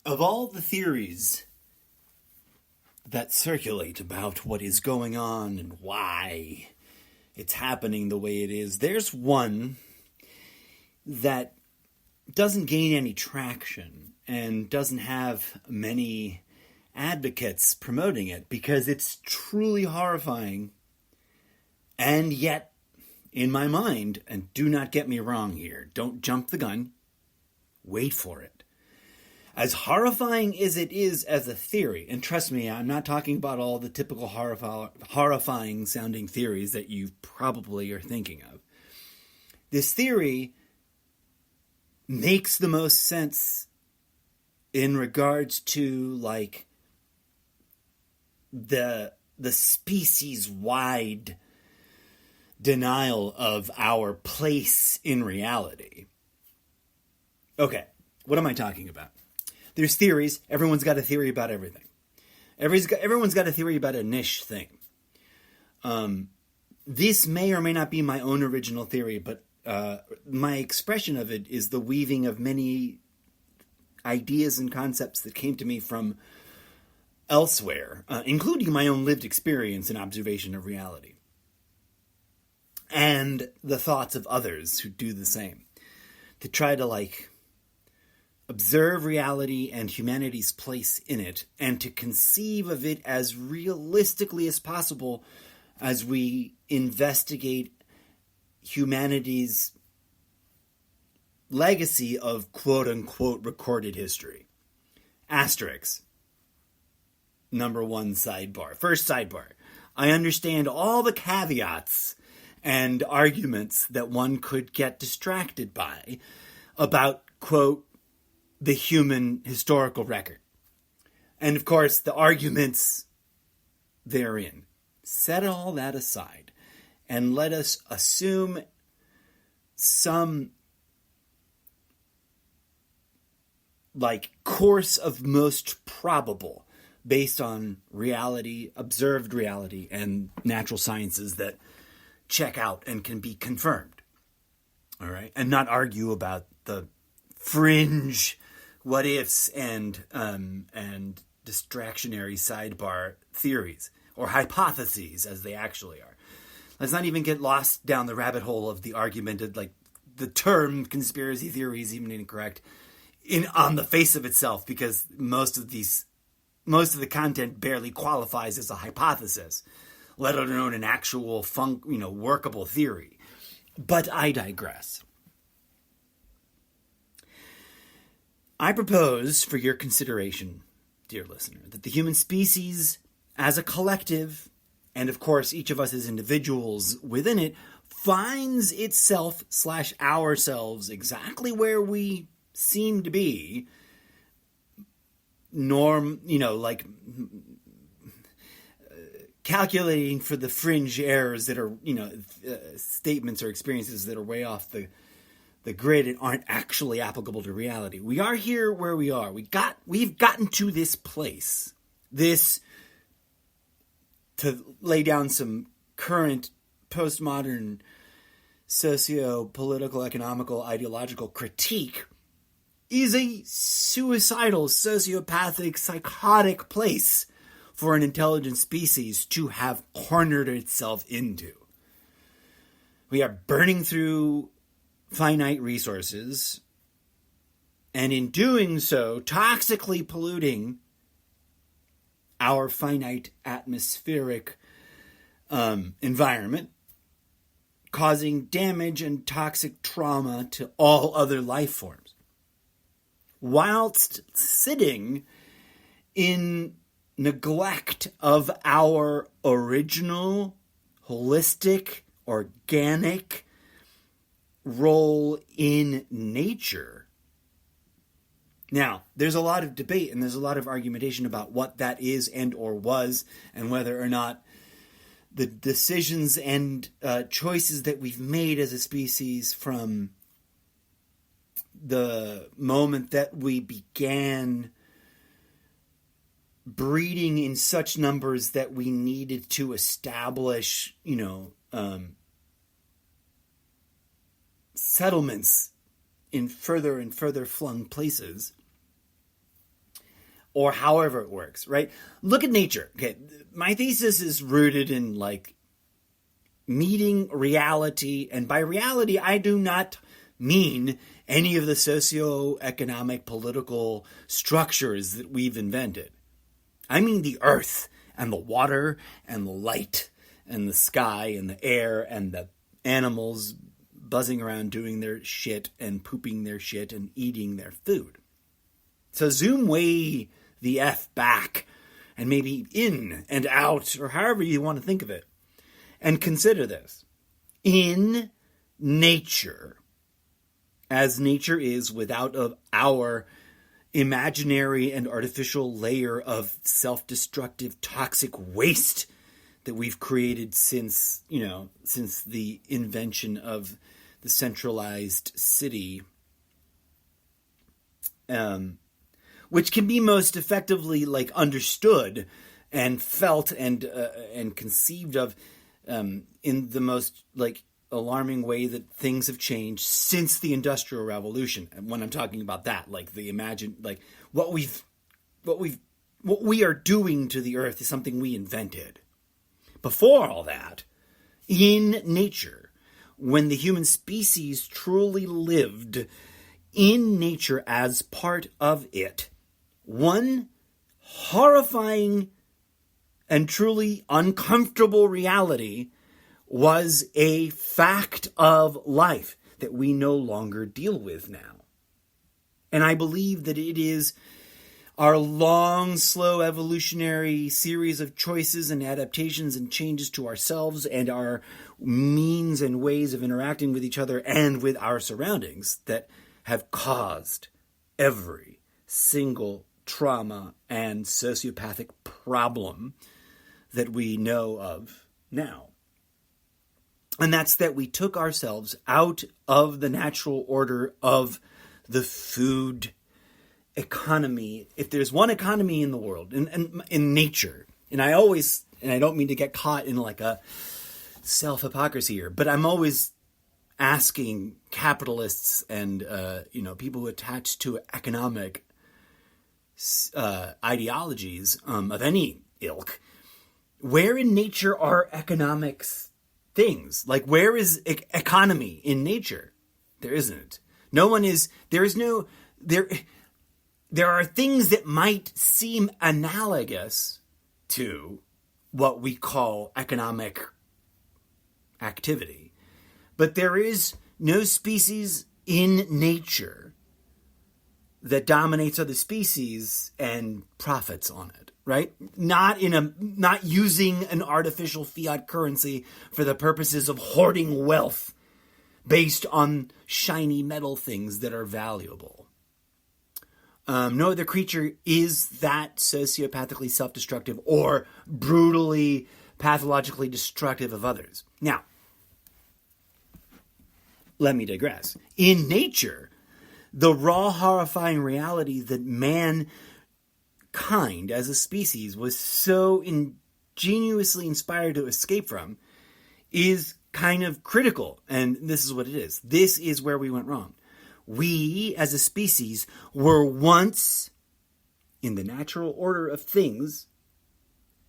Of all the theories that circulate about what is going on and why it's happening the way it is, there's one that doesn't gain any traction and doesn't have many advocates promoting it because it's truly horrifying. And yet, in my mind, and do not get me wrong here, don't jump the gun, wait for it. As horrifying as it is as a theory, and trust me, I'm not talking about all the typical horrifying sounding theories that you probably are thinking of. This theory makes the most sense in regards to, like, the species-wide denial of our place in reality. Okay, what am I talking about? There's theories. Everyone's got a theory about everything. Everyone's got a theory about a niche thing. This may or may not be my own original theory, but my expression of it is the weaving of many ideas and concepts that came to me from elsewhere, including my own lived experience and observation of reality, and the thoughts of others who do the same, to try to, like, observe reality and humanity's place in it, and to conceive of it as realistically as possible as we investigate humanity's legacy of quote-unquote recorded history. Asterisk. Number one sidebar. First sidebar. I understand all the caveats and arguments that one could get distracted by about, quote, the human historical record. And of course, the arguments therein. Set all that aside and let us assume some, like, course of most probable based on reality, observed reality, and natural sciences that check out and can be confirmed. All right? And not argue about the fringe what ifs and distractionary sidebar theories, or hypotheses as they actually are. Let's not even get lost down the rabbit hole of the argumented, like, the term conspiracy theory is even incorrect on the face of itself, because most of the content barely qualifies as a hypothesis, let alone an actual workable theory. But I digress. I propose for your consideration, dear listener, that the human species as a collective, and of course each of us as individuals within it, finds itself / ourselves exactly where we seem to be, calculating for the fringe errors that are, statements or experiences that are way off the grid and aren't actually applicable to reality. We are here where we are. We've gotten to this place. To lay down some current postmodern socio-political, economical, ideological critique, is a suicidal, sociopathic, psychotic place for an intelligent species to have cornered itself into. We are burning through finite resources, and in doing so, toxically polluting our finite atmospheric environment, causing damage and toxic trauma to all other life forms, whilst sitting in neglect of our original, holistic, organic role in nature. Now, there's a lot of debate and there's a lot of argumentation about what that is and or was, and whether or not the decisions and choices that we've made as a species from the moment that we began breeding in such numbers that we needed to establish, settlements in further and further flung places, or however it works, right? Look at nature. Okay, my thesis is rooted in like meeting reality, and by reality, I do not mean any of the socio-economic political structures that we've invented. I mean the earth and the water and the light and the sky and the air and the animals buzzing around doing their shit and pooping their shit and eating their food. So zoom way the F back and maybe in and out or however you want to think of it. And consider this. In nature, as nature is without our imaginary and artificial layer of self-destructive toxic waste that we've created since the invention of the centralized city, which can be most effectively like understood and felt and conceived of in the most like alarming way that things have changed since the Industrial Revolution. And when I'm talking about that, like what we are doing to the earth is something we invented. Before all that, in nature, when the human species truly lived in nature as part of it, one horrifying and truly uncomfortable reality was a fact of life that we no longer deal with now. And I believe that it is our long, slow evolutionary series of choices and adaptations and changes to ourselves and our means and ways of interacting with each other and with our surroundings that have caused every single trauma and sociopathic problem that we know of now. And that's that we took ourselves out of the natural order of the food economy. If there's one economy in the world, in nature, and I don't mean to get caught in like a self-hypocrisy here, but I'm always asking capitalists and people who attach to economic ideologies of any ilk, where in nature are economics things? Like, where is economy in nature? There isn't. There are things that might seem analogous to what we call economic activity, but there is no species in nature that dominates other species and profits on it, right? Not using an artificial fiat currency for the purposes of hoarding wealth based on shiny metal things that are valuable. No other creature is that sociopathically self-destructive or brutally, pathologically destructive of others. Now, let me digress. In nature, the raw, horrifying reality that mankind as a species was so ingeniously inspired to escape from is kind of critical. And this is what it is. This is where we went wrong. We, as a species, were once, in the natural order of things,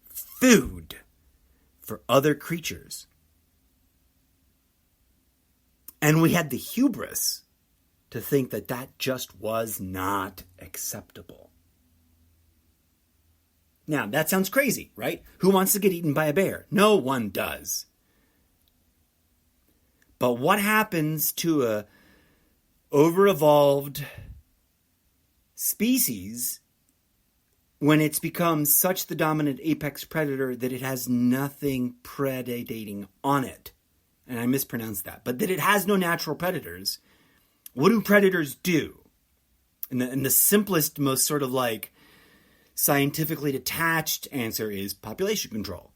food for other creatures. And we had the hubris to think that that just was not acceptable. Now, that sounds crazy, right? Who wants to get eaten by a bear? No one does. But what happens to a over-evolved species when it's become such the dominant apex predator that it has nothing predating on it? And I mispronounced that. But that it has no natural predators. What do predators do? And the simplest, most sort of like scientifically detached answer is population control.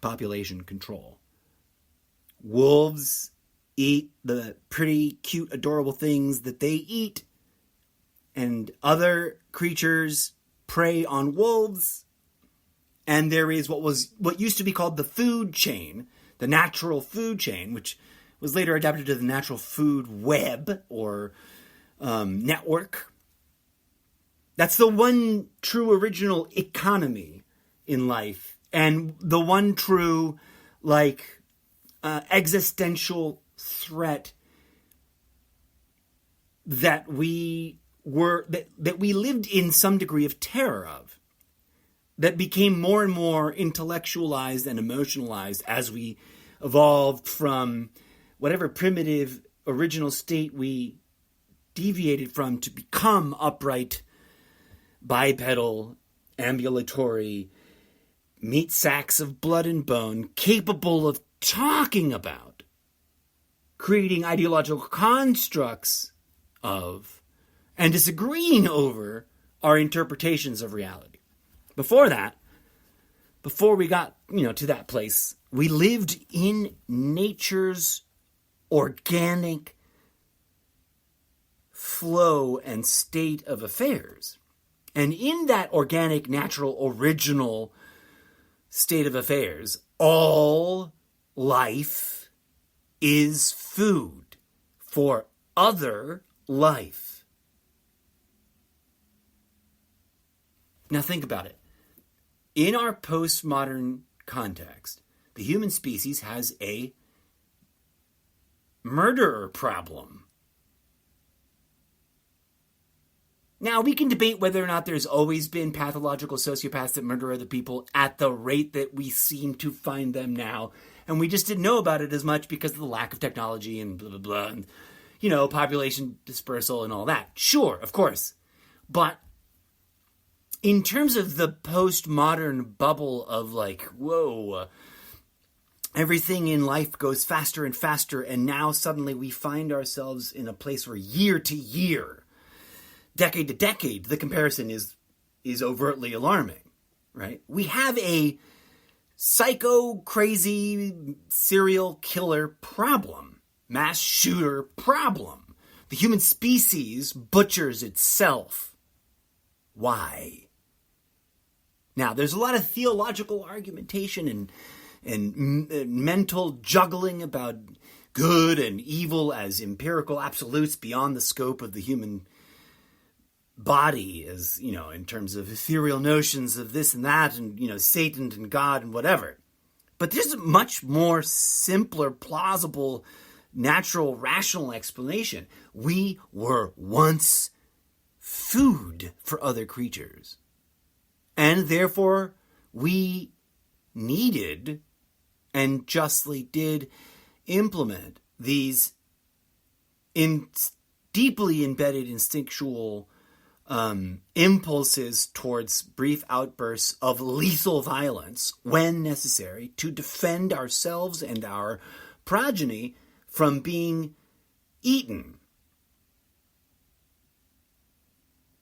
Population control. Wolves eat the pretty, cute, adorable things that they eat, and other creatures prey on wolves. And there is what used to be called the food chain, the natural food chain, which was later adapted to the natural food web or network. That's the one true original economy in life, and the one true, existential threat that we lived in some degree of terror of, that became more and more intellectualized and emotionalized as we evolved from whatever primitive original state we deviated from to become upright, bipedal, ambulatory meat sacks of blood and bone, capable of talking about, creating ideological constructs of, and disagreeing over our interpretations of reality. Before that, before we got, to that place, we lived in nature's organic flow and state of affairs. And in that organic, natural, original state of affairs, all life is food for other life. Now think about it. In our postmodern context, the human species has a murderer problem. Now, we can debate whether or not there's always been pathological sociopaths that murder other people at the rate that we seem to find them now. And we just didn't know about it as much because of the lack of technology and blah, blah, blah. And, population dispersal and all that. Sure, of course. But in terms of the postmodern bubble of whoa, everything in life goes faster and faster. And now suddenly we find ourselves in a place where year to year, decade to decade, the comparison is overtly alarming, right? We have a psycho, crazy, serial killer problem, mass shooter problem. The human species butchers itself. Why? Now, there's a lot of theological argumentation and mental juggling about good and evil as empirical absolutes beyond the scope of the human body, as in terms of ethereal notions of this and that, and Satan and God and whatever. But there's a much more simpler, plausible, natural, rational explanation. We were once food for other creatures, and therefore we needed and justly did implement these deeply embedded instinctual impulses towards brief outbursts of lethal violence when necessary to defend ourselves and our progeny from being eaten.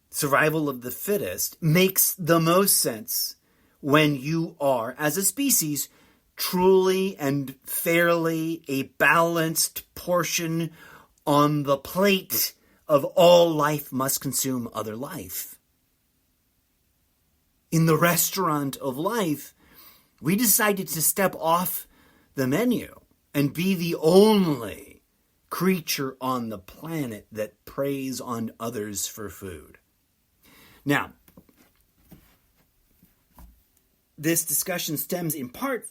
Survival of the fittest makes the most sense when you are, as a species, truly and fairly a balanced portion on the plate of all life must consume other life. In the restaurant of life, we decided to step off the menu and be the only creature on the planet that preys on others for food. Now, this discussion stems in part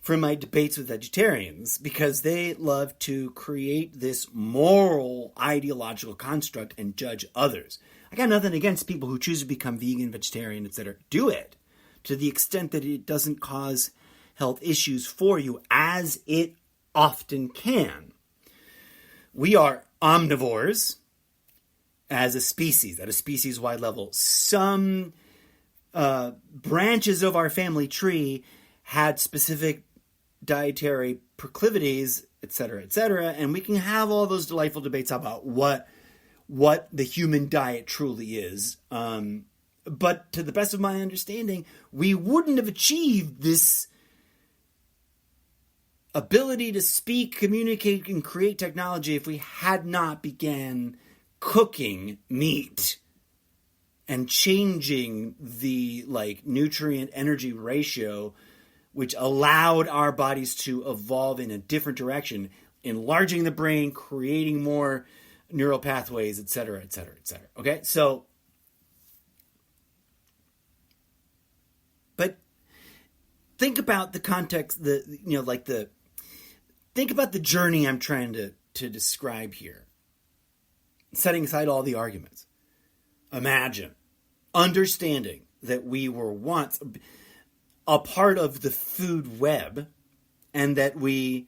from my debates with vegetarians, because they love to create this moral ideological construct and judge others. I got nothing against people who choose to become vegan, vegetarian, etc. Do it to the extent that it doesn't cause health issues for you, as it often can. We are omnivores as a species, at a species-wide level. Some branches of our family tree had specific dietary proclivities, etc., and we can have all those delightful debates about what the human diet truly is. But to the best of my understanding, we wouldn't have achieved this ability to speak, communicate, and create technology if we had not began cooking meat and changing the nutrient energy ratio, which allowed our bodies to evolve in a different direction, enlarging the brain, creating more neural pathways, etc., etc., etc. Okay? So But think about the context, think about the journey I'm trying to describe here. Setting aside all the arguments. Imagine understanding that we were once a part of the food web, and that the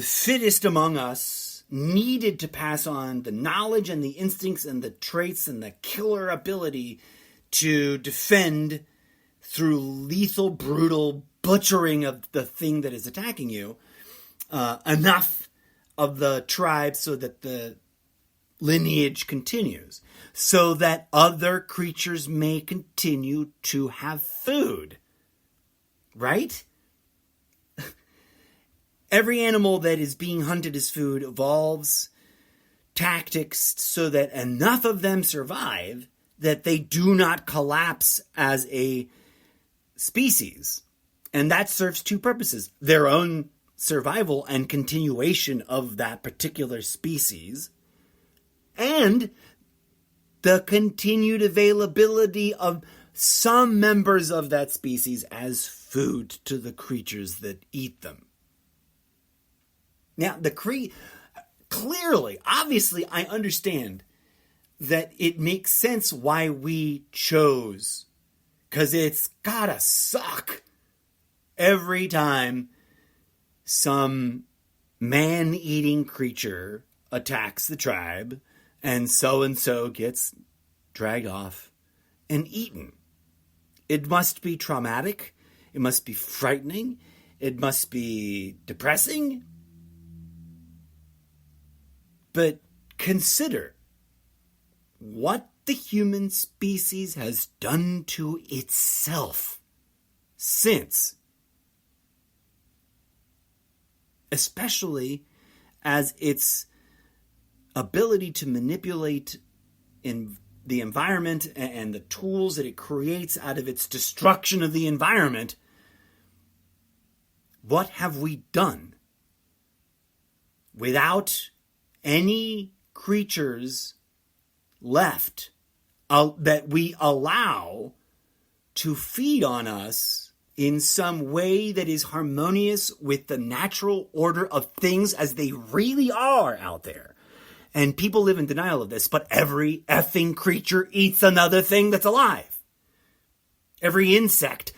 fittest among us, needed to pass on the knowledge and the instincts and the traits and the killer ability to defend through lethal, brutal butchering of the thing that is attacking you, enough of the tribe so that the lineage continues, so that other creatures may continue to have food. Right? Every animal that is being hunted as food evolves tactics so that enough of them survive that they do not collapse as a species. And that serves two purposes: their own survival and continuation of that particular species, and the continued availability of some members of that species as food to the creatures that eat them. Now, clearly, obviously, I understand that it makes sense why we chose, because it's gotta suck every time some man-eating creature attacks the tribe and so gets dragged off and eaten. It must be traumatic. It must be frightening. It must be depressing. But consider what the human species has done to itself since. Especially as its ability to manipulate in the environment and the tools that it creates out of its destruction of the environment. What have we done? Without any creatures left that we allow to feed on us in some way that is harmonious with the natural order of things as they really are out there. And people live in denial of this, but every effing creature eats another thing that's alive. Every insect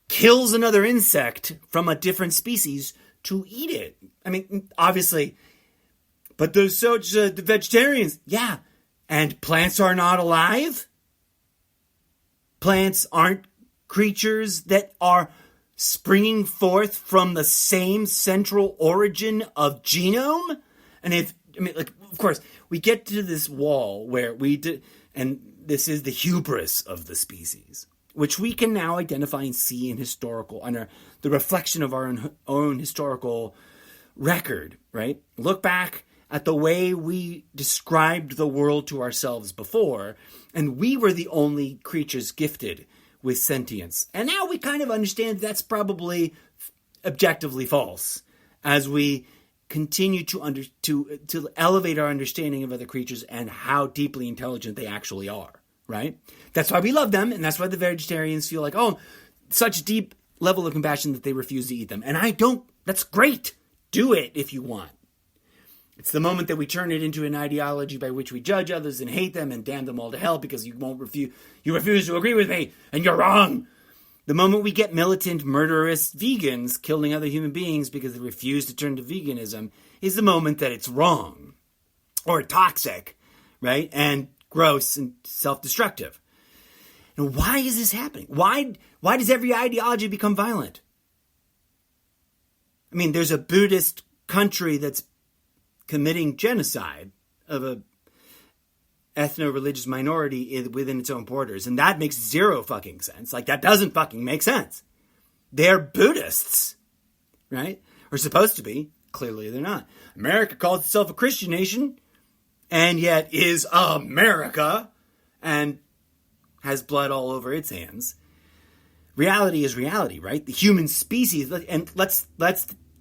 kills another insect from a different species to eat it. I mean, obviously, but there's such the vegetarians. Yeah, and plants are not alive. Plants aren't creatures that are springing forth from the same central origin of genome. And of course, we get to this wall where and this is the hubris of the species, which we can now identify and see in the reflection of our own historical record, right? Look back at the way we described the world to ourselves before, and we were the only creatures gifted with sentience. And now we kind of understand that's probably objectively false as we continue to elevate our understanding of other creatures and how deeply intelligent they actually are, right? That's why we love them, and that's why the vegetarians feel like, oh, such deep level of compassion that they refuse to eat them. And I don't. That's great. Do it if you want. It's the moment that we turn it into an ideology by which we judge others and hate them and damn them all to hell because you refuse to agree with me, and you're wrong. The moment we get militant, murderous vegans killing other human beings because they refuse to turn to veganism is the moment that it's wrong or toxic, right? And gross and self-destructive. And why is this happening? Why does every ideology become violent? I mean, there's a Buddhist country that's committing genocide of a ethno-religious minority within its own borders. And that makes zero fucking sense. Like, that doesn't fucking make sense. They're Buddhists, right? Or supposed to be. Clearly they're not. America calls itself a Christian nation, and yet is America, and has blood all over its hands. Reality is reality, right? The human species, and let's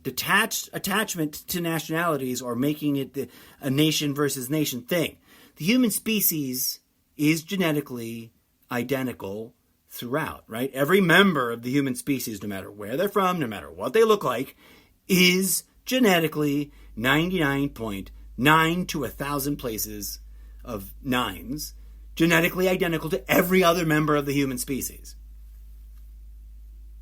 detach attachment to nationalities or making it a nation versus nation thing. The human species is genetically identical throughout, right? Every member of the human species, no matter where they're from, no matter what they look like, is genetically 99.9 to 1,000 places of nines, genetically identical to every other member of the human species.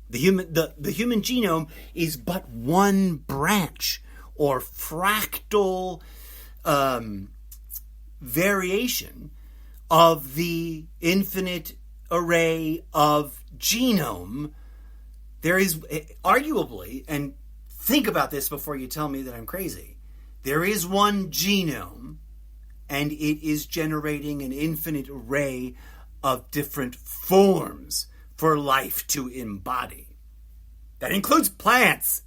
The human genome is but one branch or fractal variation of the infinite array of genome. There is arguably, and think about this before you tell me that I'm crazy, there is one genome, and it is generating an infinite array of different forms for life to embody. That includes plants.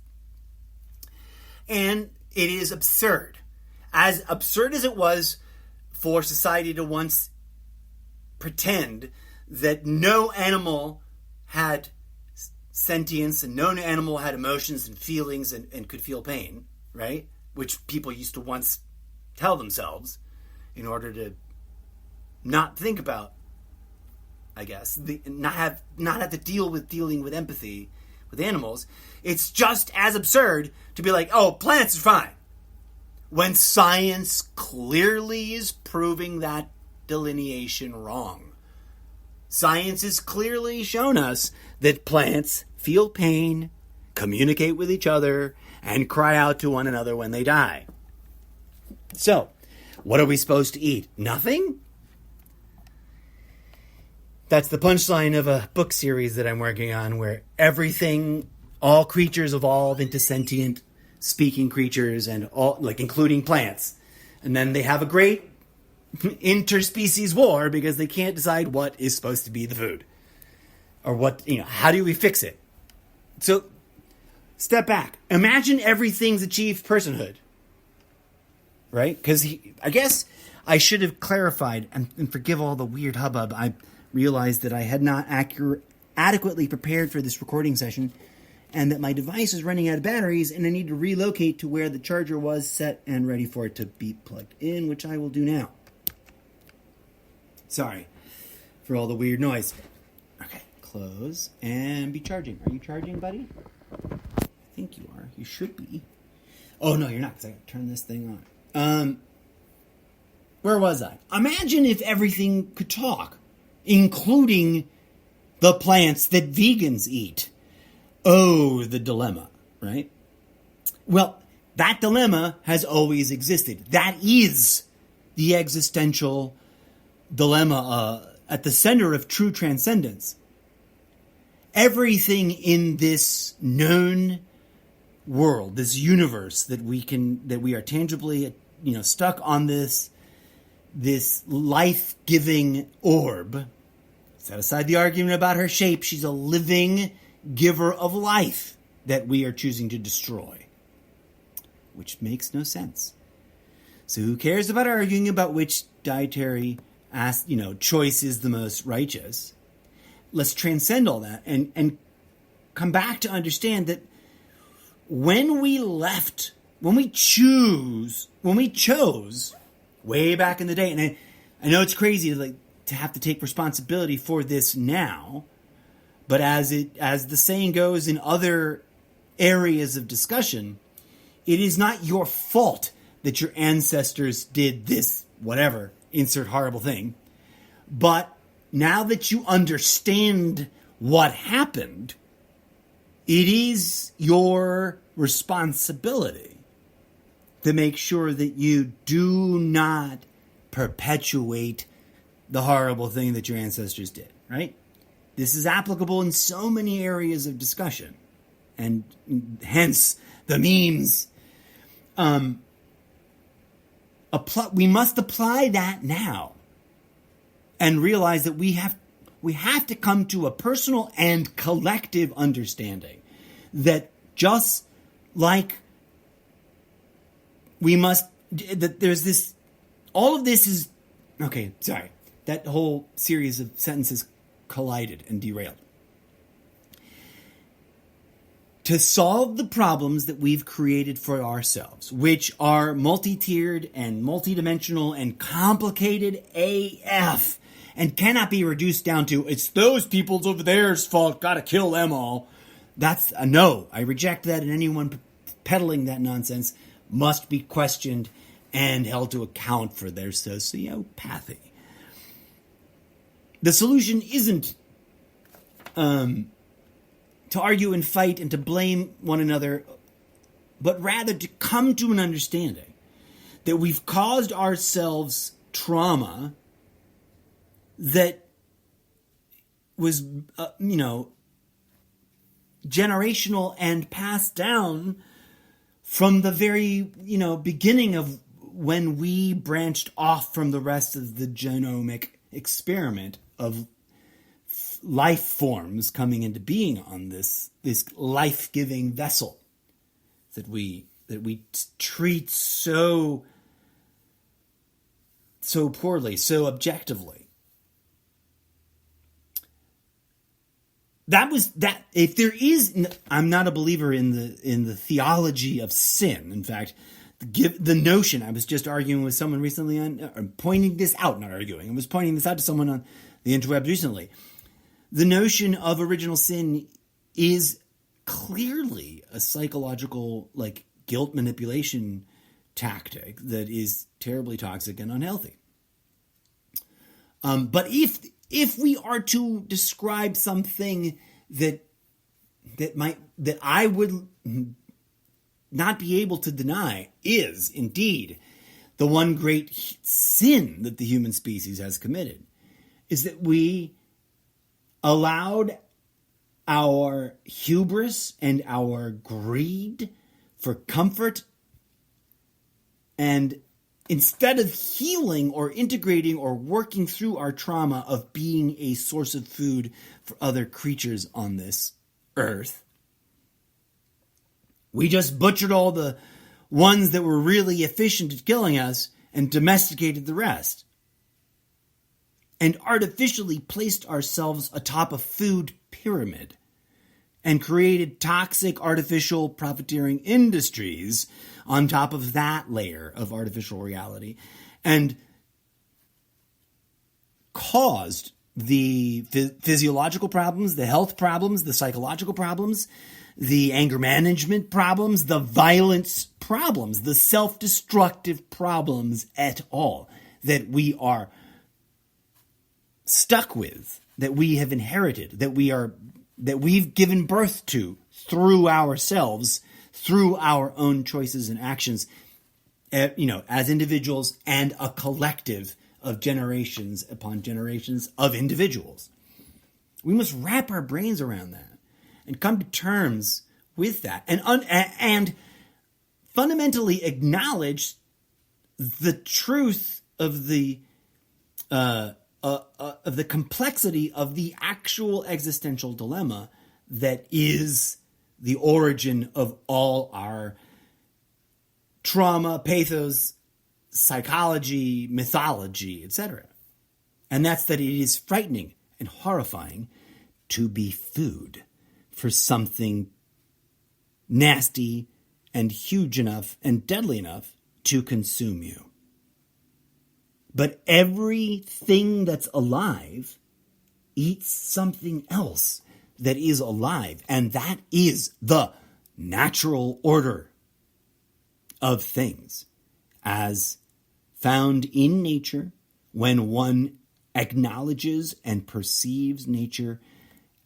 And it is absurd. As absurd as it was for society to once pretend that no animal had sentience and no animal had emotions and feelings and could feel pain, right? Which people used to once tell themselves in order to not think about, I guess, not have to dealing with empathy with animals. It's just as absurd to be like, oh, plants are fine, when science clearly is proving that delineation wrong. Science has clearly shown us that plants feel pain, communicate with each other, and cry out to one another when they die. So, what are we supposed to eat? Nothing? That's the punchline of a book series that I'm working on, where all creatures evolve into sentient speaking creatures, and all, like, including plants. And then they have a great interspecies war because they can't decide what is supposed to be the food. Or how do we fix it? So, step back. Imagine everything's achieved personhood. Right? Because I guess I should have clarified, and forgive all the weird hubbub. I realized that I had not adequately prepared for this recording session, and that my device is running out of batteries, and I need to relocate to where the charger was set and ready for it to be plugged in, which I will do now. Sorry for all the weird noise. Okay, close and be charging. Are you charging, buddy? I think you are. You should be. Oh, no, you're not, because I got to turn this thing on. Where was I? Imagine if everything could talk, including the plants that vegans eat. Oh, the dilemma, right? Well, that dilemma has always existed. That is the existential dilemma at the center of true transcendence. Everything in this known world, this universe that we are tangibly, stuck on this life-giving orb. Set aside the argument about her shape. She's a living giver of life that we are choosing to destroy, which makes no sense. So who cares about arguing about which dietary choice is the most righteous? Let's transcend all that and come back to understand that when we chose way back in the day, and I know it's crazy to have to take responsibility for this now, but as the saying goes in other areas of discussion, it is not your fault that your ancestors did this, whatever, insert horrible thing. But now that you understand what happened, it is your responsibility to make sure that you do not perpetuate the horrible thing that your ancestors did, right? This is applicable in so many areas of discussion, and hence the memes. We must apply that now and realize that we have to come to a personal and collective understanding that just like there's this, all of this is, okay, sorry, that whole series of sentences collided and derailed. To solve the problems that we've created for ourselves, which are multi-tiered and multidimensional and complicated AF, and cannot be reduced down to, it's those people's over there's fault, gotta kill them all. That's a no. I reject that, and anyone peddling that nonsense must be questioned and held to account for their sociopathy. The solution isn't to argue and fight and to blame one another, but rather to come to an understanding that we've caused ourselves trauma that was, generational and passed down from the very, beginning of when we branched off from the rest of the genomic experiment of life forms coming into being on this life-giving vessel that we treat so poorly, so objectively. If there is, I'm not a believer in the theology of sin. In fact, the notion, I was just arguing with someone recently pointing this out, not arguing, I was pointing this out to someone on the interwebs recently. The notion of original sin is clearly a psychological, guilt manipulation tactic that is terribly toxic and unhealthy. But if we are to describe something that I would not be able to deny is indeed the one great sin that the human species has committed, is that we allowed our hubris and our greed for comfort, and instead of healing or integrating or working through our trauma of being a source of food for other creatures on this earth, we just butchered all the ones that were really efficient at killing us and domesticated the rest. And artificially placed ourselves atop a food pyramid and created toxic artificial profiteering industries on top of that layer of artificial reality, and caused the physiological problems, the health problems, the psychological problems, the anger management problems, the violence problems, the self-destructive problems at all that we are stuck with, that we have inherited, that we've given birth to through ourselves, through our own choices and actions, as individuals and a collective of generations upon generations of individuals. We must wrap our brains around that and come to terms with that, and fundamentally acknowledge the truth of the complexity of the actual existential dilemma that is the origin of all our trauma, pathos, psychology, mythology, etc. And that's that it is frightening and horrifying to be food for something nasty and huge enough and deadly enough to consume you. But everything that's alive eats something else that is alive, and that is the natural order of things as found in nature when one acknowledges and perceives nature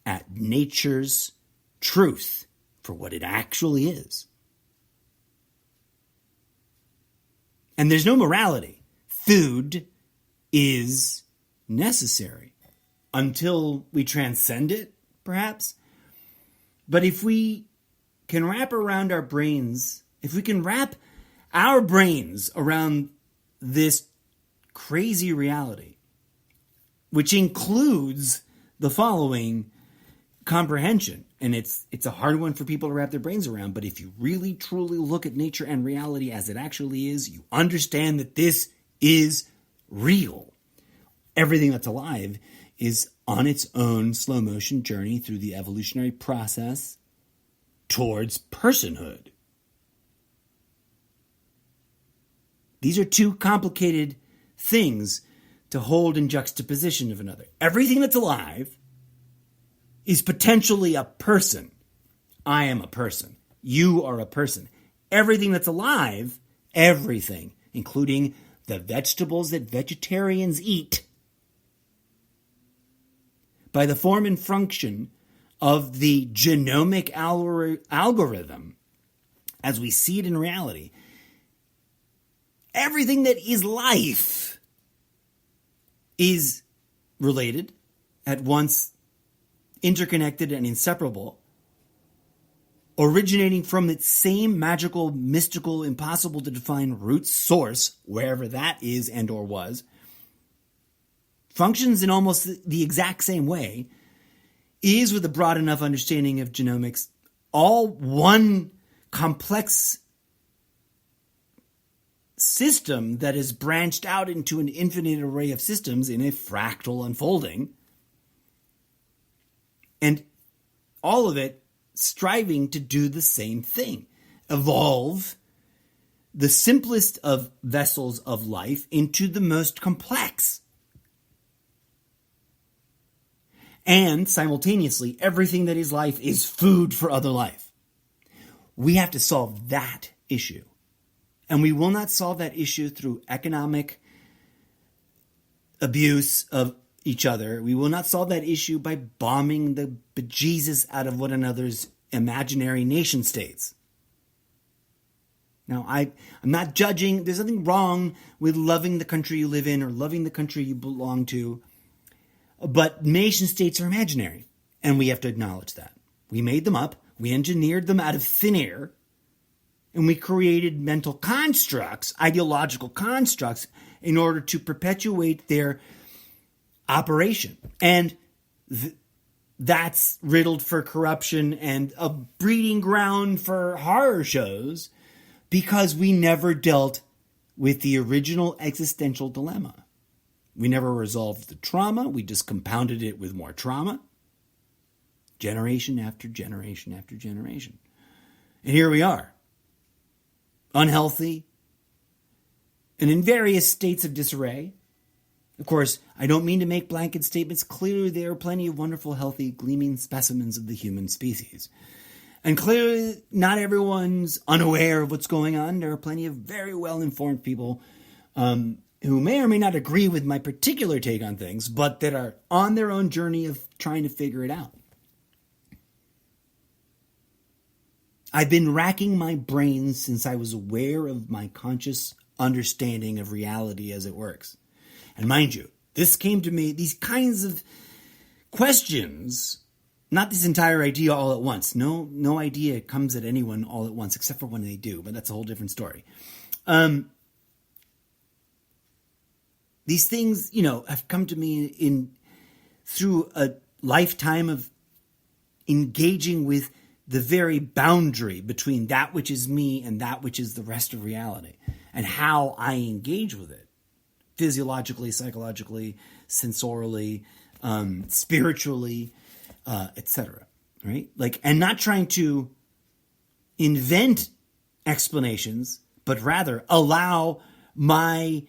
at nature's truth for what it actually is. And there's no morality. Food is necessary until we transcend it, perhaps. But if we can wrap around our brains, if we can wrap our brains around this crazy reality, which includes the following comprehension, and it's a hard one for people to wrap their brains around, but if you really truly look at nature and reality as it actually is, you understand that this is real. Everything that's alive is on its own slow motion journey through the evolutionary process towards personhood. These are two complicated things to hold in juxtaposition of another. Everything that's alive is potentially a person. I am a person. You are a person. Everything that's alive, everything, including the vegetables that vegetarians eat, by the form and function of the genomic algorithm, as we see it in reality, everything that is life is related, at once interconnected and inseparable, originating from its same magical, mystical, impossible to define root source, wherever that is and or was, functions in almost the exact same way, is, with a broad enough understanding of genomics, all one complex system that is branched out into an infinite array of systems in a fractal unfolding, and all of it striving to do the same thing: evolve the simplest of vessels of life into the most complex. And simultaneously, everything that is life is food for other life. We have to solve that issue. And we will not solve that issue through economic abuse of each other. We will not solve that issue by bombing the bejesus out of one another's imaginary nation states. Now, I'm not judging. There's nothing wrong with loving the country you live in or loving the country you belong to. But nation states are imaginary, and we have to acknowledge that. We made them up, we engineered them out of thin air, and we created mental constructs, ideological constructs, in order to perpetuate their operation. And that's riddled for corruption and a breeding ground for horror shows, because we never dealt with the original existential dilemma. We never resolved the trauma. We just compounded it with more trauma. Generation after generation after generation. And here we are. Unhealthy. And in various states of disarray. Of course, I don't mean to make blanket statements. Clearly, there are plenty of wonderful, healthy, gleaming specimens of the human species. And clearly, not everyone's unaware of what's going on. There are plenty of very well-informed people who may or may not agree with my particular take on things, but that are on their own journey of trying to figure it out. I've been racking my brains since I was aware of my conscious understanding of reality as it works. And mind you, this came to me, these kinds of questions, not this entire idea all at once. No idea comes at anyone all at once, except for when they do, but that's a whole different story. These things, have come to me through a lifetime of engaging with the very boundary between that which is me and that which is the rest of reality, and how I engage with it, physiologically, psychologically, sensorially, spiritually, etc. Right? And not trying to invent explanations, but rather allow my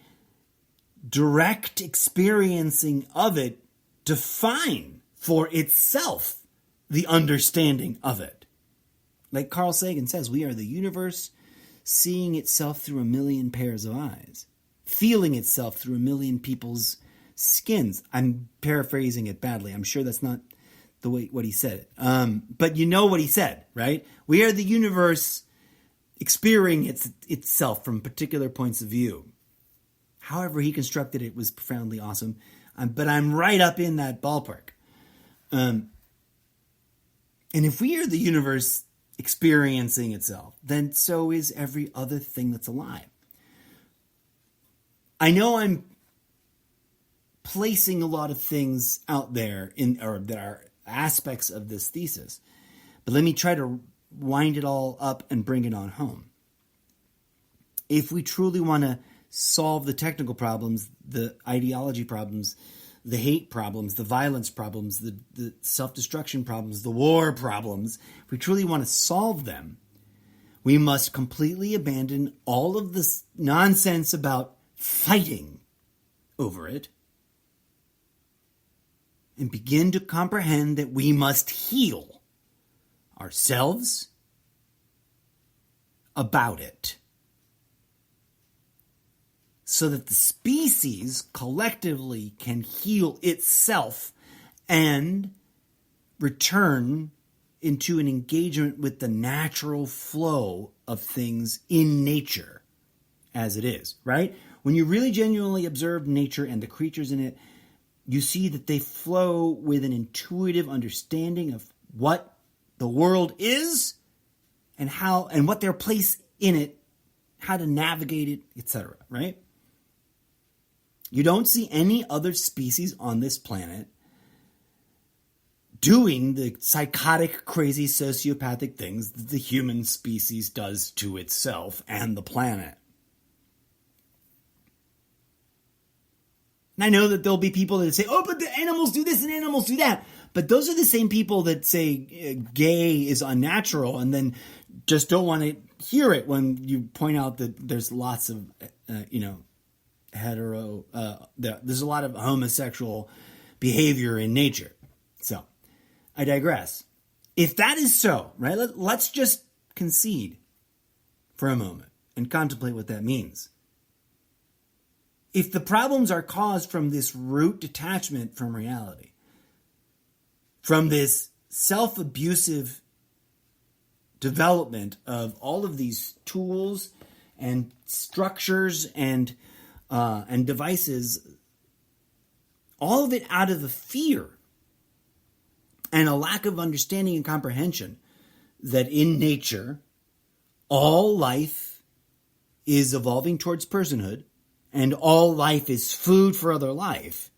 direct experiencing of it define for itself the understanding of it. Like Carl Sagan says, we are the universe seeing itself through a million pairs of eyes, feeling itself through a million people's skins. I'm paraphrasing it badly. I'm sure that's not the way what he said it. But you know what he said, right? We are the universe experiencing itself from particular points of view. However he constructed it was profoundly awesome. But I'm right up in that ballpark. And if we are the universe experiencing itself, then so is every other thing that's alive. I know I'm placing a lot of things out there that are aspects of this thesis, but let me try to wind it all up and bring it on home. If we truly want to solve the technical problems, the ideology problems, the hate problems, the violence problems, the self-destruction problems, the war problems, if we truly want to solve them, we must completely abandon all of this nonsense about fighting over it and begin to comprehend that we must heal ourselves about it, so that the species collectively can heal itself and return into an engagement with the natural flow of things in nature as it is, right? When you really genuinely observe nature and the creatures in it, you see that they flow with an intuitive understanding of what the world is and how and what their place in it, how to navigate it, etc., right? You don't see any other species on this planet doing the psychotic, crazy, sociopathic things that the human species does to itself and the planet. And I know that there'll be people that say, oh, but the animals do this and animals do that. But those are the same people that say gay is unnatural and then just don't want to hear it when you point out that there's lots of, there's a lot of homosexual behavior in nature. So, I digress. If that is so, right, let's just concede for a moment and contemplate what that means. If the problems are caused from this root detachment from reality, from this self-abusive development of all of these tools and structures and devices, all of it out of the fear and a lack of understanding and comprehension that in nature, all life is evolving towards personhood and all life is food for other life.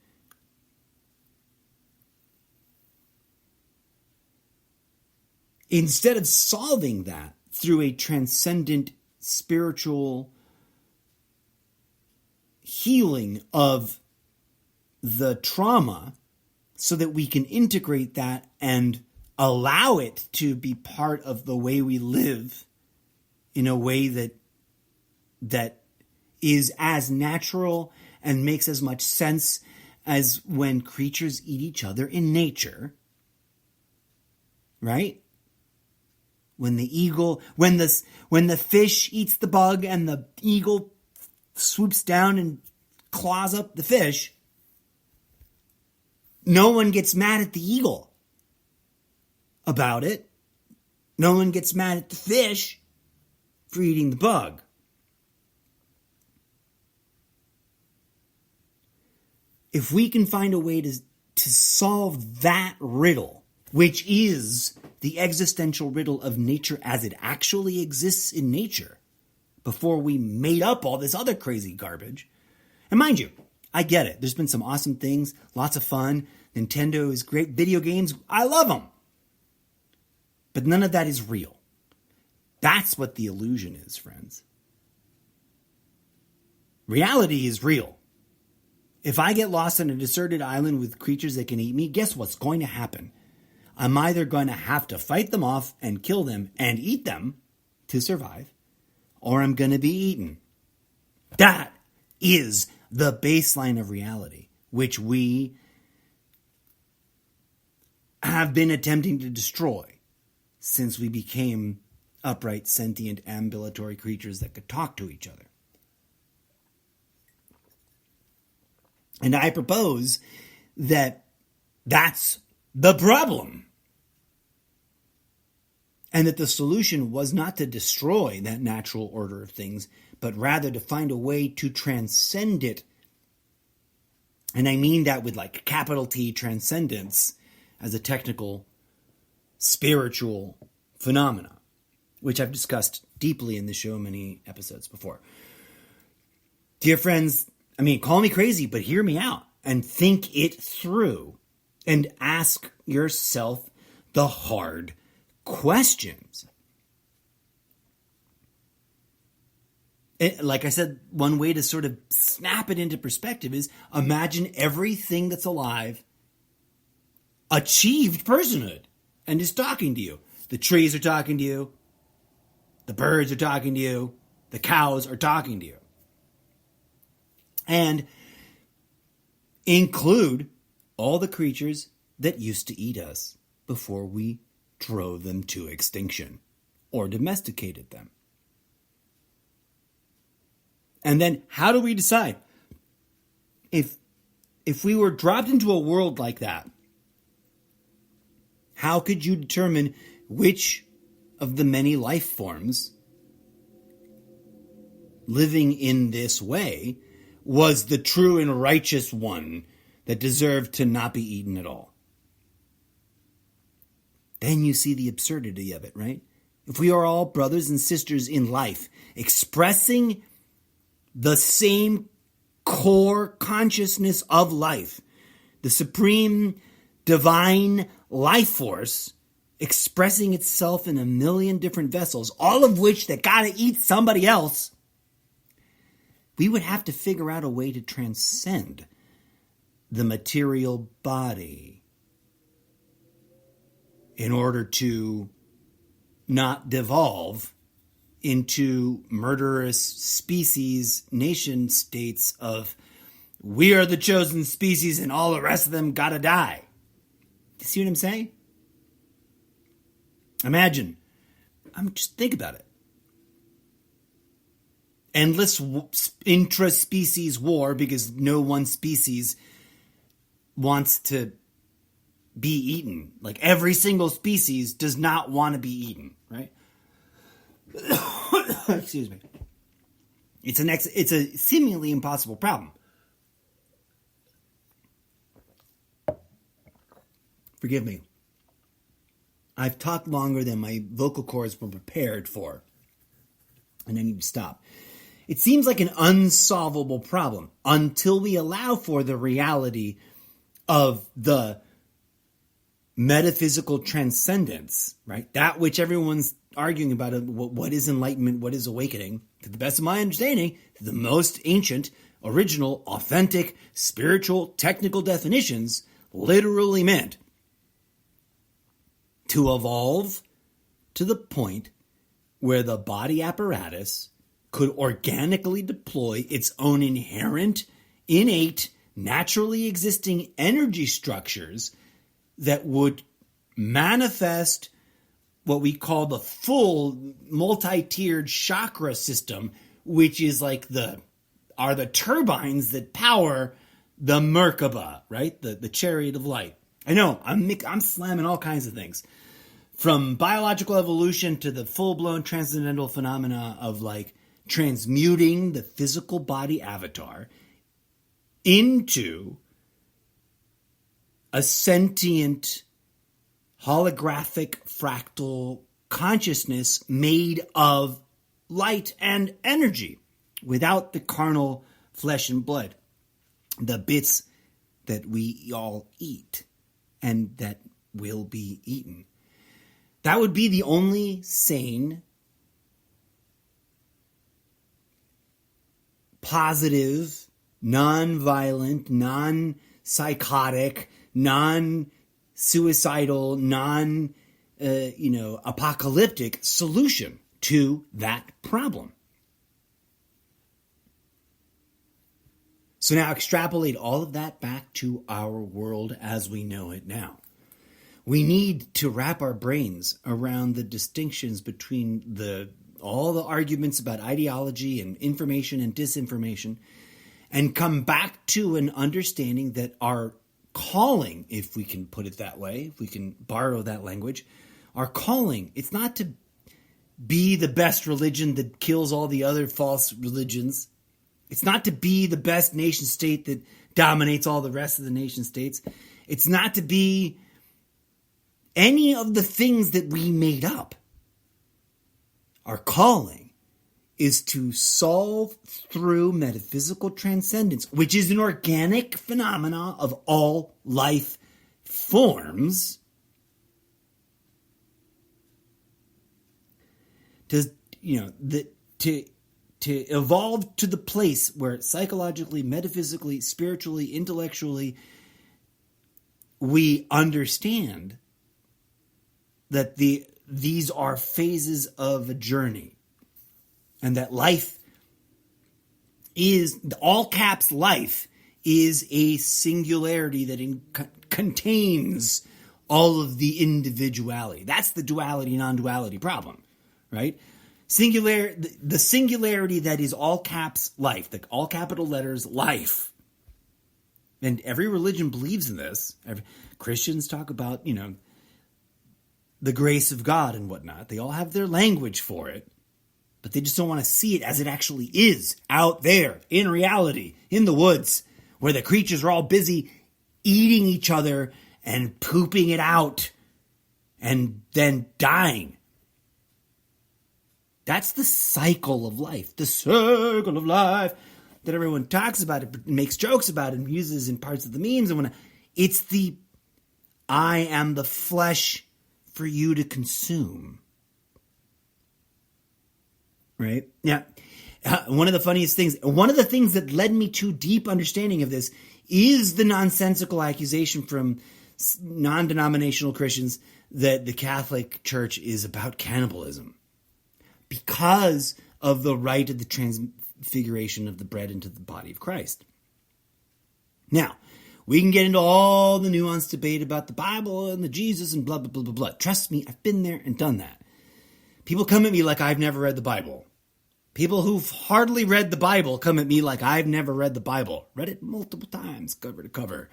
Instead of solving that through a transcendent spiritual healing of the trauma so that we can integrate that and allow it to be part of the way we live in a way that is as natural and makes as much sense as when creatures eat each other in nature, right? When the fish eats the bug and the eagle swoops down and claws up the fish, no one gets mad at the eagle about it. No one gets mad at the fish for eating the bug. If we can find a way to solve that riddle, which is the existential riddle of nature as it actually exists in nature, before we made up all this other crazy garbage. And mind you, I get it. There's been some awesome things, lots of fun. Nintendo is great. Video games, I love them. But none of that is real. That's what the illusion is, friends. Reality is real. If I get lost on a deserted island with creatures that can eat me, guess what's going to happen? I'm either going to have to fight them off and kill them and eat them to survive, or I'm going to be eaten. That is the baseline of reality, which we have been attempting to destroy since we became upright, sentient, ambulatory creatures that could talk to each other. And I propose that that's the problem. And that the solution was not to destroy that natural order of things, but rather to find a way to transcend it. And I mean that with like capital T, transcendence, as a technical, spiritual phenomena, which I've discussed deeply in the show many episodes before. Dear friends, call me crazy, but hear me out and think it through and ask yourself the hard questions. Like I said, one way to sort of snap it into perspective is imagine everything that's alive achieved personhood and is talking to you. The trees are talking to you. The birds are talking to you. The cows are talking to you. And include all the creatures that used to eat us before we drove them to extinction or domesticated them. And then how do we decide? If we were dropped into a world like that, how could you determine which of the many life forms living in this way was the true and righteous one that deserved to not be eaten at all? Then you see the absurdity of it, right? If we are all brothers and sisters in life, expressing the same core consciousness of life, the supreme divine life force expressing itself in a million different vessels, all of which that gotta eat somebody else, we would have to figure out a way to transcend the material body in order to not devolve into murderous species, nation states of we are the chosen species and all the rest of them gotta die. You see what I'm saying? Imagine. Just think about it. Endless intra-species war because no one species wants to be eaten. Like every single species does not want to be eaten, right? Excuse me. It's a seemingly impossible problem. Forgive me. I've talked longer than my vocal cords were prepared for, and I need to stop. It seems like an unsolvable problem until we allow for the reality of the metaphysical transcendence, right? That which everyone's arguing about, what is enlightenment, what is awakening. To the best of my understanding, the most ancient, original, authentic, spiritual, technical definitions literally meant to evolve to the point where the body apparatus could organically deploy its own inherent, innate, naturally existing energy structures that would manifest what we call the full multi-tiered chakra system, which is like the turbines that power the Merkaba, right? The chariot of light. I know, I'm slamming all kinds of things. From biological evolution to the full-blown transcendental phenomena of like transmuting the physical body avatar into a sentient, holographic, fractal consciousness made of light and energy without the carnal flesh and blood, the bits that we all eat and that will be eaten. That would be the only sane, positive, non-violent, non-psychotic, non-suicidal, apocalyptic solution to that problem. So now extrapolate all of that back to our world as we know it now. We need to wrap our brains around the distinctions between all the arguments about ideology and information and disinformation, and come back to an understanding that our calling, if we can put it that way, if we can borrow that language, our calling, it's not to be the best religion that kills all the other false religions. It's not to be the best nation state that dominates all the rest of the nation states. It's not to be any of the things that we made up. Our calling is to solve through metaphysical transcendence, which is an organic phenomena of all life forms, to evolve to the place where psychologically, metaphysically, spiritually, intellectually, we understand that these are phases of a journey, and that life is, all caps life, is a singularity that contains all of the individuality. That's the duality, non-duality problem, right? The singularity that is all caps life, the all capital letters life. And every religion believes in this. Christians talk about, the grace of God and whatnot. They all have their language for it, but they just don't want to see it as it actually is out there in reality, in the woods, where the creatures are all busy eating each other and pooping it out and then dying. That's the cycle of life, the circle of life that everyone talks about, it makes jokes about, and uses in parts of the memes. And it's the I am the flesh for you to consume. Right? Yeah. One of the funniest things, one of the things that led me to deep understanding of this is the nonsensical accusation from non-denominational Christians that the Catholic Church is about cannibalism because of the rite of the transfiguration of the bread into the body of Christ. Now, we can get into all the nuanced debate about the Bible and the Jesus and blah, blah, blah, blah, blah. Trust me, I've been there and done that. People come at me like I've never read the Bible. People who've hardly read the Bible come at me like I've never read the Bible. Read it multiple times, cover to cover.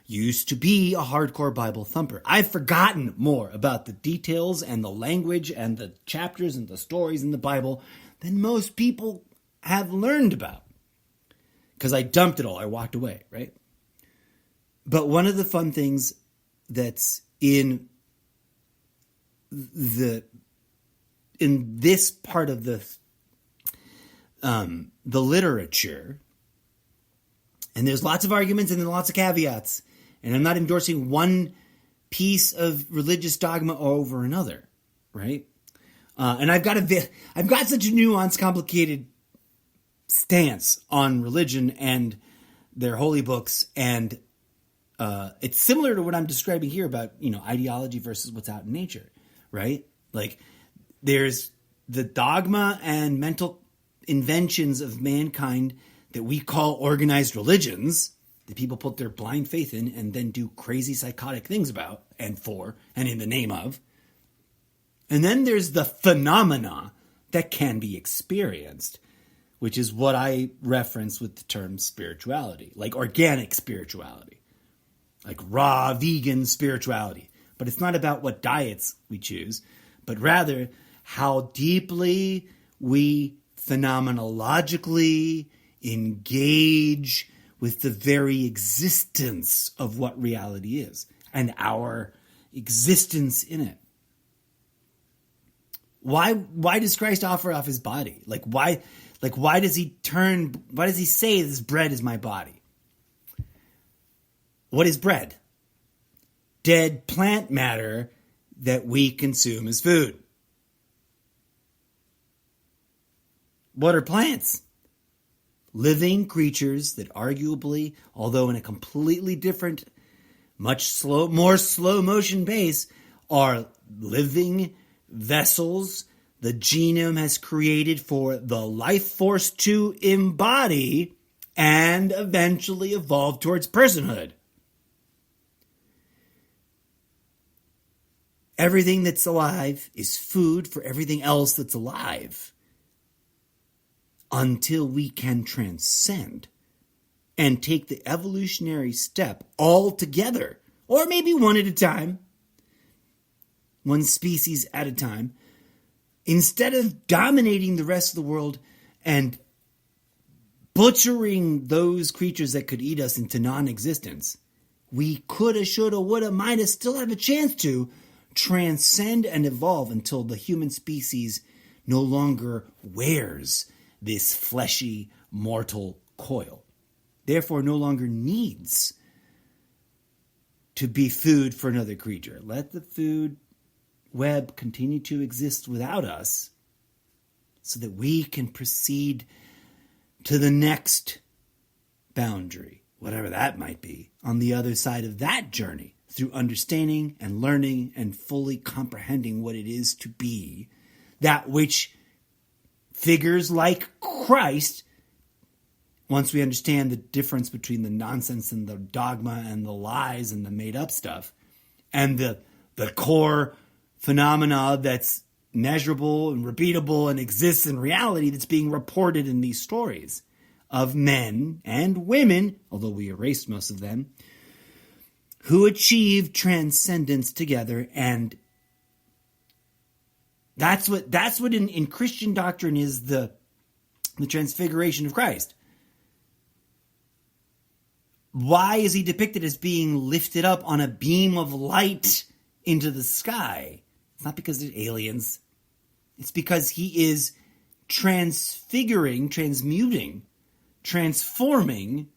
Used to be a hardcore Bible thumper. I've forgotten more about the details and the language and the chapters and the stories in the Bible than most people have learned about. Because I dumped it all. I walked away, right? But one of the fun things that's in this part of the literature, and there's lots of arguments and lots of caveats, and I'm not endorsing one piece of religious dogma over another, right? And I've got such a nuanced, complicated stance on religion and their holy books, and it's similar to what I'm describing here about, ideology versus what's out in nature, right? Like, there's the dogma and mental inventions of mankind that we call organized religions that people put their blind faith in and then do crazy psychotic things about and for and in the name of. And then there's the phenomena that can be experienced, which is what I reference with the term spirituality, like organic spirituality, like raw vegan spirituality. But it's not about what diets we choose, but rather how deeply we phenomenologically engage with the very existence of what reality is and our existence in it. Why does Christ offer off his body? Why does he say this bread is my body? What is bread? Dead plant matter that we consume as food. What are plants? Living creatures that arguably, although in a completely different, more slow motion pace, are living vessels the genome has created for the life force to embody and eventually evolve towards personhood. Everything that's alive is food for everything else that's alive, until we can transcend and take the evolutionary step all together, or maybe one at a time, one species at a time, instead of dominating the rest of the world and butchering those creatures that could eat us into non-existence. We coulda, shoulda, woulda, mighta still have a chance to transcend and evolve until the human species no longer wears this fleshy, mortal coil. Therefore, no longer needs to be food for another creature. Let the food web continue to exist without us so that we can proceed to the next boundary, whatever that might be, on the other side of that journey, through understanding and learning and fully comprehending what it is to be that which figures like Christ once we understand the difference between the nonsense and the dogma and the lies and the made-up stuff, and the core phenomena that's measurable and repeatable and exists in reality that's being reported in these stories of men and women, although we erased most of them, who achieve transcendence together. And that's what in Christian doctrine is the transfiguration of Christ. Why is he depicted as being lifted up on a beam of light into the sky? It's not because they're aliens. It's because he is transfiguring, transmuting, transforming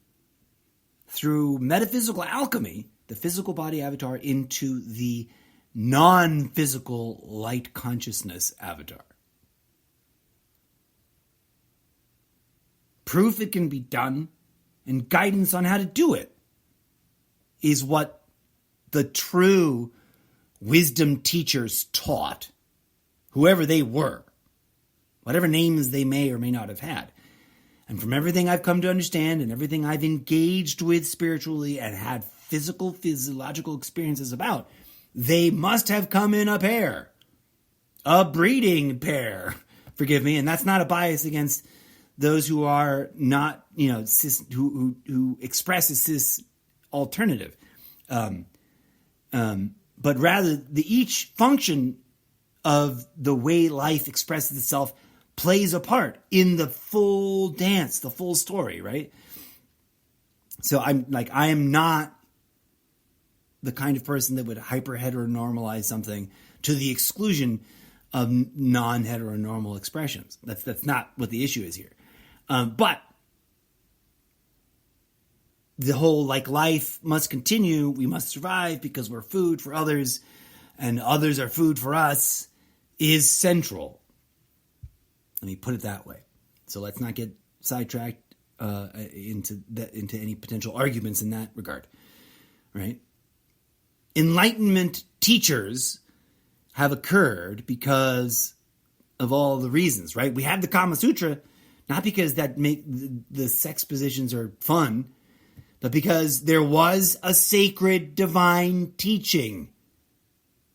through metaphysical alchemy the physical body avatar into the non-physical light consciousness avatar. Proof it can be done and guidance on how to do it is what the true wisdom teachers taught, whoever they were, whatever names they may or may not have had. And from everything I've come to understand and everything I've engaged with spiritually and had physiological experiences about, they must have come in a pair, a breeding pair. Forgive me, and that's not a bias against those who are not, cis, who express a cis alternative, but rather each function of the way life expresses itself plays a part in the full dance, the full story, right? So I am not the kind of person that would hyper-heteronormalize something to the exclusion of non-heteronormal expressions. That's not what the issue is here. But the whole life must continue, we must survive because we're food for others and others are food for us is central. Let me put it that way. So let's not get sidetracked into any potential arguments in that regard, right? Enlightenment teachers have occurred because of all the reasons, right? We have the Kama Sutra, not because that make the sex positions are fun, but because there was a sacred divine teaching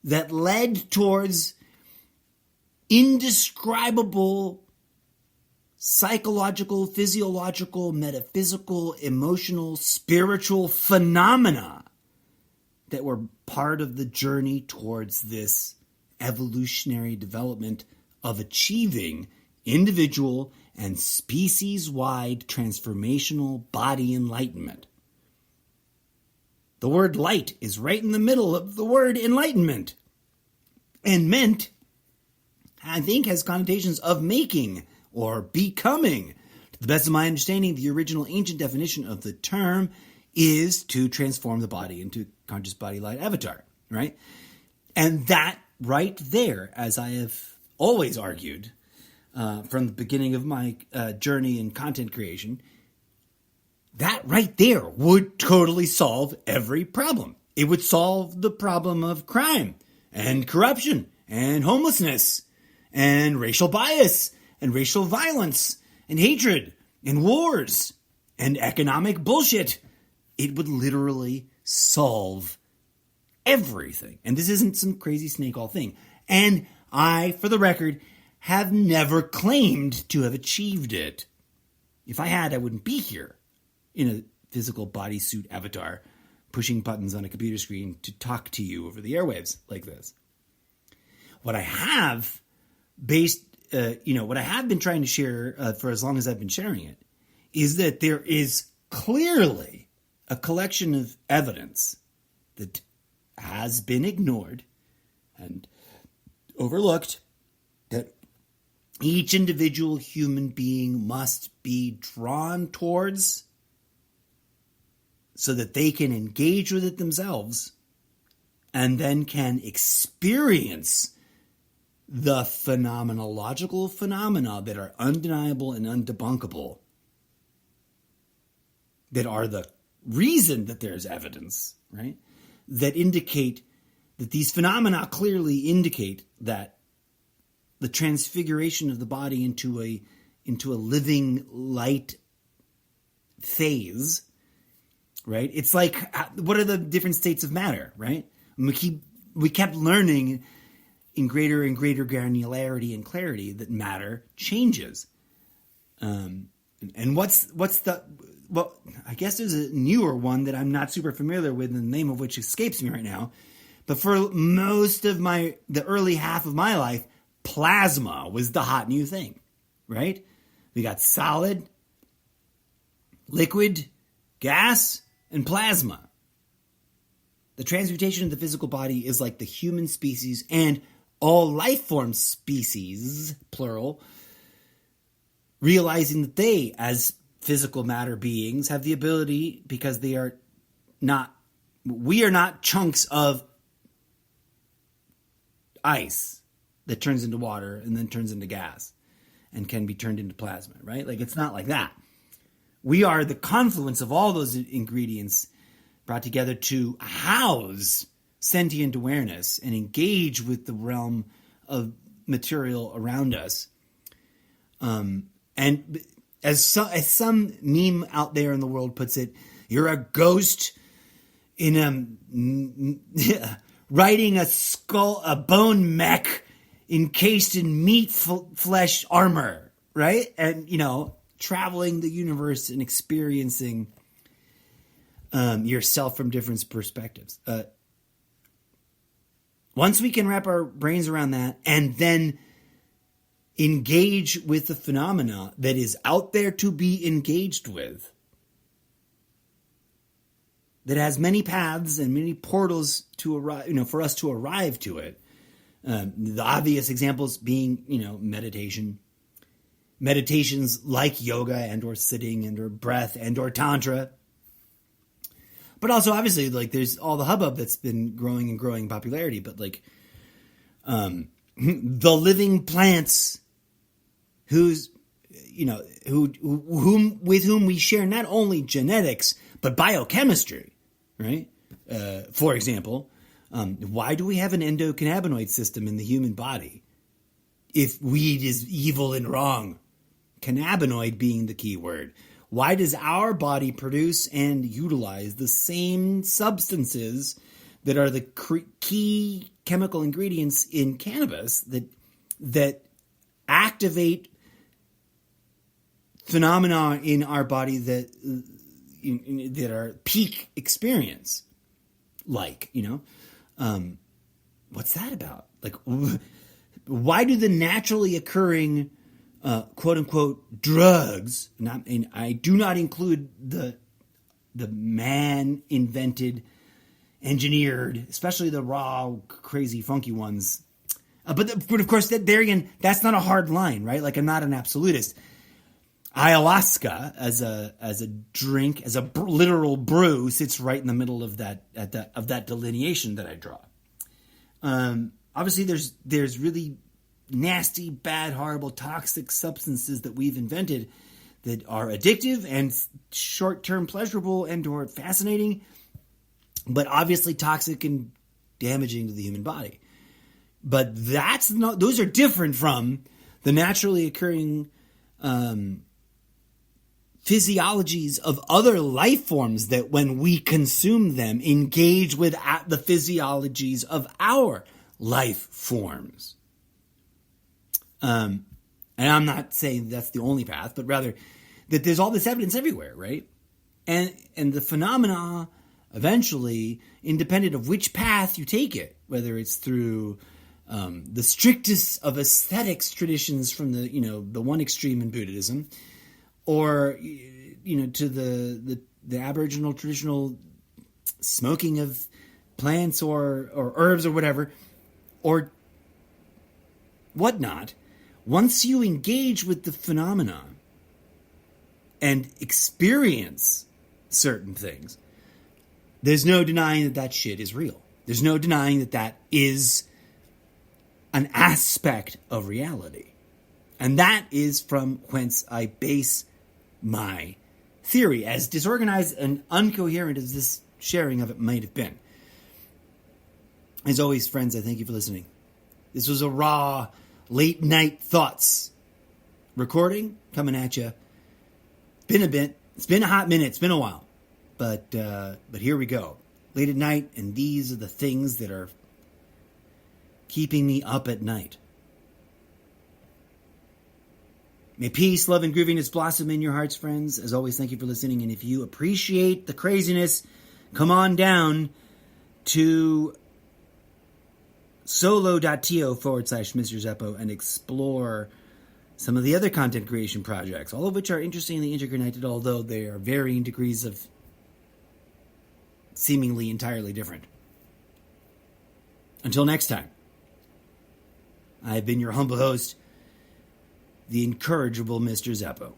that led towards indescribable psychological, physiological, metaphysical, emotional, spiritual phenomena that were part of the journey towards this evolutionary development of achieving individual and species-wide transformational body enlightenment. The word light is right in the middle of the word enlightenment. And meant, I think, has connotations of making or becoming. To the best of my understanding, the original ancient definition of the term is to transform the body into conscious body light avatar, right? And that right there, as I have always argued from the beginning of my journey in content creation, that right there would totally solve every problem. It would solve the problem of crime and corruption and homelessness and racial bias and racial violence and hatred and wars and economic bullshit. It would literally solve everything. And this isn't some crazy snake oil thing. And I, for the record, have never claimed to have achieved it. If I had, I wouldn't be here in a physical bodysuit avatar pushing buttons on a computer screen to talk to you over the airwaves like this. What I have what I have been trying to share for as long as I've been sharing it is that there is clearly a collection of evidence that has been ignored and overlooked that each individual human being must be drawn towards so that they can engage with it themselves and then can experience the phenomenological phenomena that are undeniable and undebunkable, that are the reason that there's evidence, right? That indicate that these phenomena clearly indicate that the transfiguration of the body into a living light phase, right? It's like, what are the different states of matter, right? And we kept learning in greater and greater granularity and clarity that matter changes. And I guess there's a newer one that I'm not super familiar with, the name of which escapes me right now. But for most of the early half of my life, plasma was the hot new thing, right? We got solid, liquid, gas, and plasma. The transmutation of the physical body is like the human species and all life form species, plural, realizing that they, as physical matter beings, have the ability, because we are not chunks of ice that turns into water and then turns into gas and can be turned into plasma, right? Like, it's not like that. We are the confluence of all those ingredients brought together to house sentient awareness and engage with the realm of material around us. And as some meme out there in the world puts it, you're a ghost in riding a bone mech encased in meat flesh armor, right? And, traveling the universe and experiencing yourself from different perspectives. Once we can wrap our brains around that and then engage with the phenomena that is out there to be engaged with, that has many paths and many portals to arrive, for us to arrive to it. The obvious examples being, meditation. Meditations like yoga and or sitting and or breath and or tantra. But also, obviously, like, there's all the hubbub that's been growing and growing popularity. But, like, the living plants with whom we share not only genetics, but biochemistry, right? For example, why do we have an endocannabinoid system in the human body if weed is evil and wrong? Cannabinoid being the key word. Why does our body produce and utilize the same substances that are the key chemical ingredients in cannabis that activate phenomena in our body that are peak experience? Like, what's that about? Like, why do the naturally occurring quote unquote drugs, and I do not include the man invented, engineered, especially the raw, crazy, funky ones. But of course, there again, that's not a hard line, right? Like, I'm not an absolutist. Ayahuasca as a drink, as a literal brew, sits right in the middle of that delineation that I draw. Obviously, there's really nasty, bad, horrible, toxic substances that we've invented that are addictive and short-term pleasurable and or fascinating, but obviously toxic and damaging to the human body. But those are different from the naturally occurring physiologies of other life forms that, when we consume them, engage with the physiologies of our life forms. And I'm not saying that's the only path, but rather that there's all this evidence everywhere, right? And the phenomena eventually, independent of which path you take it, whether it's through the strictest of aesthetics traditions from the one extreme in Buddhism, or to the Aboriginal traditional smoking of plants or herbs or whatever, or whatnot. Once you engage with the phenomena and experience certain things, there's no denying that shit is real. There's no denying that is an aspect of reality. And that is from whence I base my theory, as disorganized and incoherent as this sharing of it might have been. As always, friends, I thank you for listening. This was a raw, late-night thoughts recording coming at you. Been a bit. It's been a hot minute. It's been a while. But here we go. Late at night, and these are the things that are keeping me up at night. May peace, love, and grooviness blossom in your hearts, friends. As always, thank you for listening. And if you appreciate the craziness, come on down to solo.to/Mr. Zeppo and explore some of the other content creation projects, all of which are interestingly interconnected, although they are varying degrees of seemingly entirely different. Until next time, I've been your humble host, the Incorrigible Mr. Zeppo.